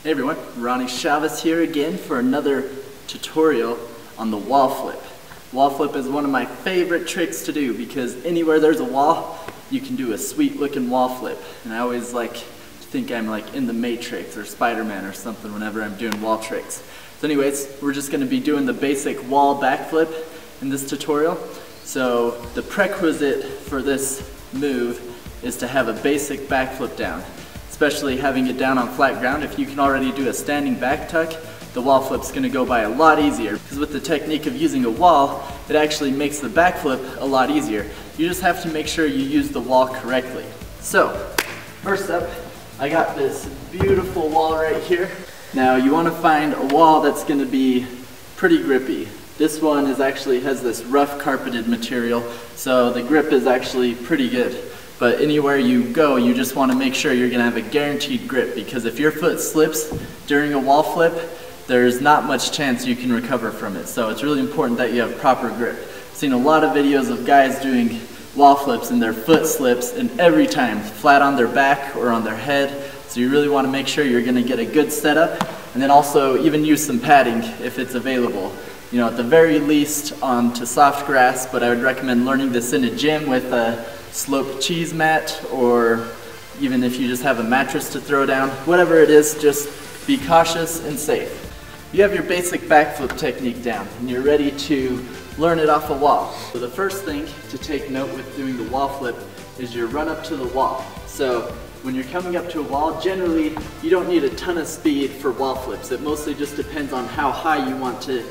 Hey everyone, Ronnie Chavez here again for another tutorial on the wall flip. Wall flip is one of my favorite tricks to do because anywhere there's a wall, you can do a sweet looking wall flip. And I always like to think I'm like in the Matrix or Spider-Man or something whenever I'm doing wall tricks. So anyways, we're just going to be doing the basic wall backflip in this tutorial. So the prerequisite for this move is to have a basic backflip down. Especially having it down on flat ground. If you can already do a standing back tuck, the wall flip's going to go by a lot easier. Because with the technique of using a wall, it actually makes the backflip a lot easier. You just have to make sure you use the wall correctly. So, first up, I got this beautiful wall right here. Now you want to find a wall that's going to be pretty grippy. This one has this rough carpeted material, so the grip is actually pretty good. But anywhere you go, you just want to make sure you're going to have a guaranteed grip, because if your foot slips during a wall flip, there's not much chance you can recover from it. So it's really important that you have proper grip. I've seen a lot of videos of guys doing wall flips and their foot slips, and every time flat on their back or on their head. So you really want to make sure you're going to get a good setup, and then also even use some padding if it's available. You know, at the very least onto soft grass, but I would recommend learning this in a gym with a sloped cheese mat, or even if you just have a mattress to throw down. Whatever it is, just be cautious and safe. You have your basic backflip technique down and you're ready to learn it off a wall. So the first thing to take note with doing the wall flip is your run up to the wall. So when you're coming up to a wall, generally you don't need a ton of speed for wall flips. It mostly just depends on how high you want to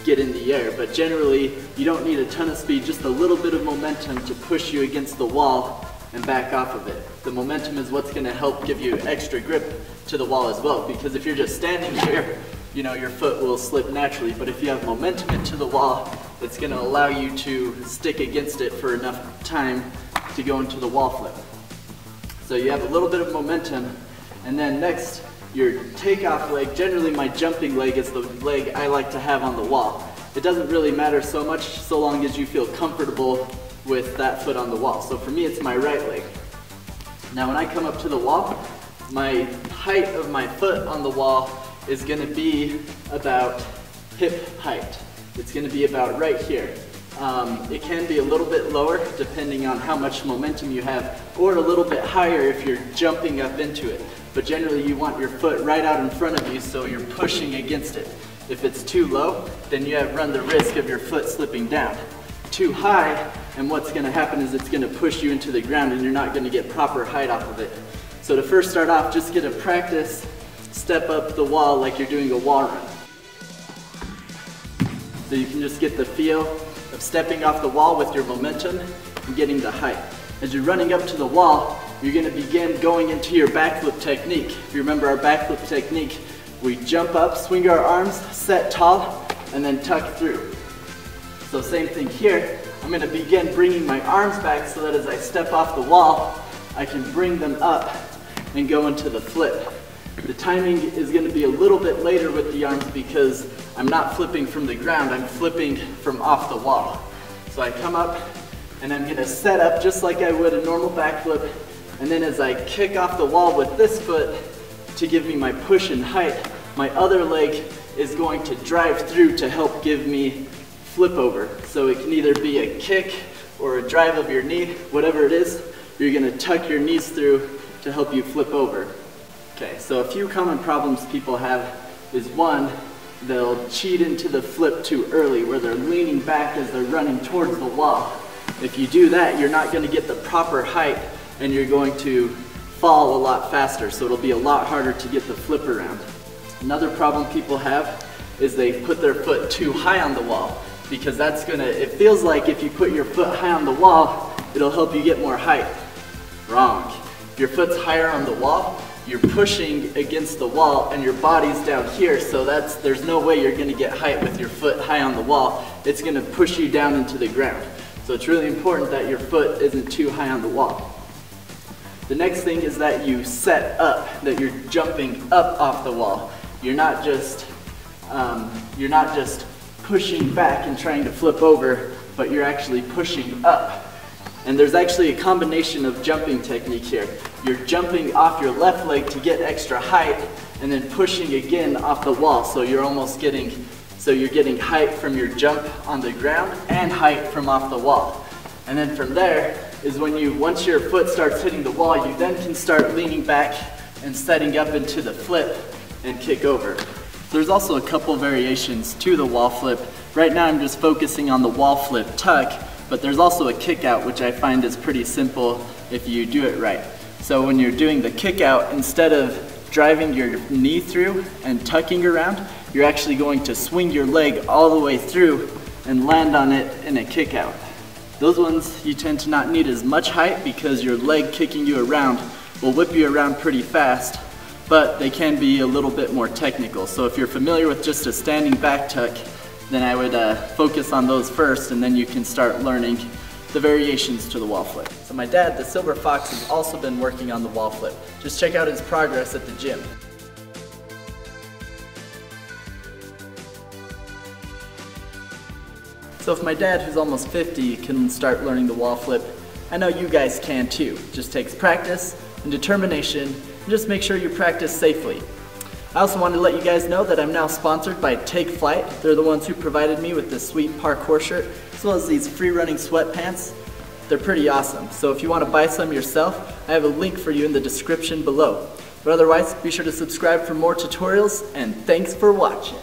get in the air, but generally you don't need a ton of speed, just a little bit of momentum to push you against the wall and back off of it. The momentum is what's going to help give you extra grip to the wall as well, because if you're just standing here, you know, your foot will slip naturally, but if you have momentum into the wall, it's going to allow you to stick against it for enough time to go into the wall flip. So you have a little bit of momentum, and then next, your takeoff leg. Generally my jumping leg is the leg I like to have on the wall. It doesn't really matter so much so long as you feel comfortable with that foot on the wall. So for me it's my right leg. Now when I come up to the wall, my height of my foot on the wall is going to be about hip height. It's going to be about right here. It can be a little bit lower depending on how much momentum you have, or a little bit higher if you're jumping up into it. But generally you want your foot right out in front of you so you're pushing against it. If it's too low, then you run the risk of your foot slipping down. Too high, and what's going to happen is it's going to push you into the ground and you're not going to get proper height off of it. So to first start off, just get a practice step up the wall like you're doing a wall run. So you can just get the feel of stepping off the wall with your momentum and getting the height. As you're running up to the wall, you're going to begin going into your backflip technique. If you remember our backflip technique, we jump up, swing our arms, set tall, and then tuck through. So same thing here. I'm going to begin bringing my arms back so that as I step off the wall, I can bring them up and go into the flip. The timing is going to be a little bit later with the arms because I'm not flipping from the ground, I'm flipping from off the wall. So I come up and I'm going to set up just like I would a normal backflip, and then as I kick off the wall with this foot to give me my push and height, my other leg is going to drive through to help give me flip over. So it can either be a kick or a drive of your knee, whatever it is, you're going to tuck your knees through to help you flip over. Okay, so a few common problems people have is one, they'll cheat into the flip too early where they're leaning back as they're running towards the wall. If you do that, you're not going to get the proper height and you're going to fall a lot faster, so it'll be a lot harder to get the flip around. Another problem people have is they put their foot too high on the wall, because it feels like if you put your foot high on the wall, it'll help you get more height. Wrong. If your foot's higher on the wall, you're pushing against the wall and your body's down here, so there's no way you're going to get height with your foot high on the wall. It's going to push you down into the ground. So it's really important that your foot isn't too high on the wall. The next thing is that you set up, that you're jumping up off the wall. You're not just pushing back and trying to flip over, but you're actually pushing up. And there's actually a combination of jumping technique here. You're jumping off your left leg to get extra height, and then pushing again off the wall. So you're almost getting, you're getting height from your jump on the ground and height from off the wall. And then from there is when once your foot starts hitting the wall, you then can start leaning back and setting up into the flip and kick over. There's also a couple variations to the wall flip. Right now I'm just focusing on the wall flip tuck, but there's also a kick out, which I find is pretty simple if you do it right. So when you're doing the kick out, instead of driving your knee through and tucking around, you're actually going to swing your leg all the way through and land on it in a kick out. Those ones you tend to not need as much height because your leg kicking you around will whip you around pretty fast, but they can be a little bit more technical. So if you're familiar with just a standing back tuck, then I would focus on those first, and then you can start learning the variations to the wall flip. So my dad, the Silver Fox, has also been working on the wall flip. Just check out his progress at the gym. So if my dad, who's almost 50, can start learning the wall flip, I know you guys can too. It just takes practice and determination, and just make sure you practice safely. I also wanted to let you guys know that I'm now sponsored by Take Flight. They're the ones who provided me with this sweet parkour shirt, as well as these free running sweatpants. They're pretty awesome. So if you want to buy some yourself, I have a link for you in the description below. But otherwise, be sure to subscribe for more tutorials, and thanks for watching.